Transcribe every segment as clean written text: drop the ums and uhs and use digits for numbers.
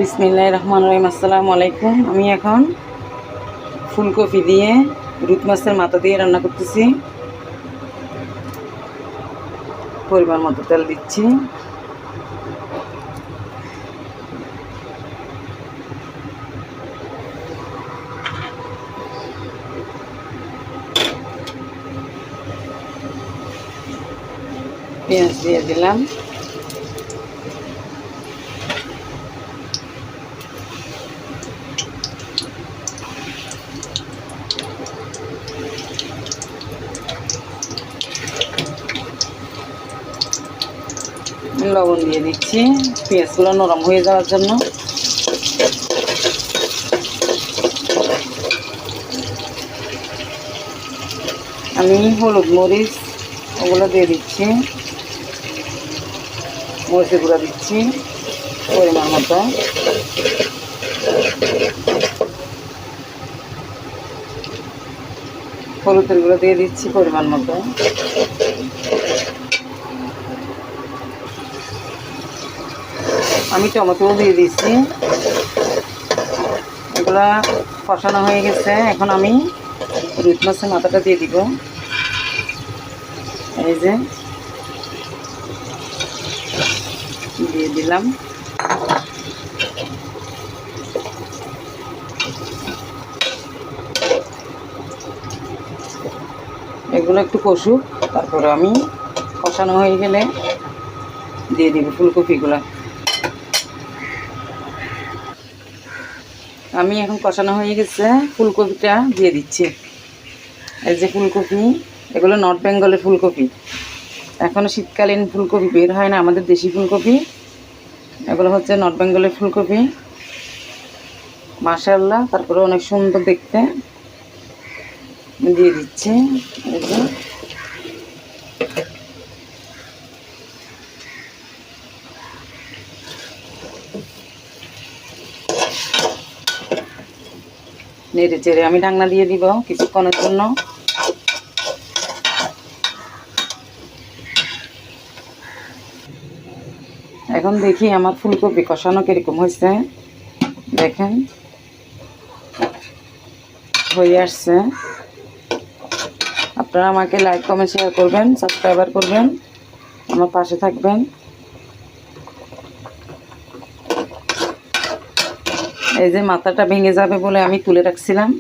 বিসমিল্লাহির রহমানির রহিম। আসসালামু আলাইকুম। আমি এখন ফুলকপি দিয়ে রুই মাছের মাথা দিয়ে রান্না করতেছি। পরিমাণ মতো তেল দিচ্ছি। পেঁয়াজ দিয়ে দিলাম। লবণ দিয়ে দিচ্ছি পেঁয়াজগুলো নরম হয়ে যাওয়ার জন্য। আমি হলুদ মরিচ ওগুলো দিয়ে দিচ্ছি, মরিচের গুঁড়া দিচ্ছি পরিমাণ মতো। হলুদের গুঁড়ো দিয়ে দিচ্ছি পরিমাণ মতো। আমি টমেটোও দিয়ে দিচ্ছি। এগুলা কষানো হয়ে গেছে। এখন আমি রুই মাছের মাথাটা দিয়ে দিব। এই যে দিয়ে দিলাম। এগুলো একটু কষুক, তারপরে আমি কষানো হয়ে গেলে দিয়ে দিব ফুলকপিগুলো। আমি এখন কষানো হয়ে গেছে, ফুলকপিটা দিয়ে দিচ্ছি। এই যে ফুলকপি, এগুলো নর্থ বেঙ্গলের ফুলকপি। এখনও শীতকালীন ফুলকপি বের হয় না, আমাদের দেশি ফুলকপি। এগুলো হচ্ছে নর্থ বেঙ্গলের ফুলকপি। মাশাআল্লাহ, তারপরে অনেক সুন্দর দেখতে। দিয়ে দিচ্ছি। এই যে নেড়ে চেড়ে আমি ঢাকনা দিয়ে দিব কিছুক্ষণের জন্য। এখন দেখি আমার ফুলকপি কষানো কিরকম হয়েছে। দেখেন হয়ে আসছে। আপনারা আমাকে লাইক কমেন্ট শেয়ার করবেন, সাবস্ক্রাইবার করবেন, আমার পাশে থাকবেন। এই যে মাথাটা ভেঙে যাবে বলে আমি তুলে রাখছিলাম,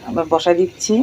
আবার বসা দিচ্ছি।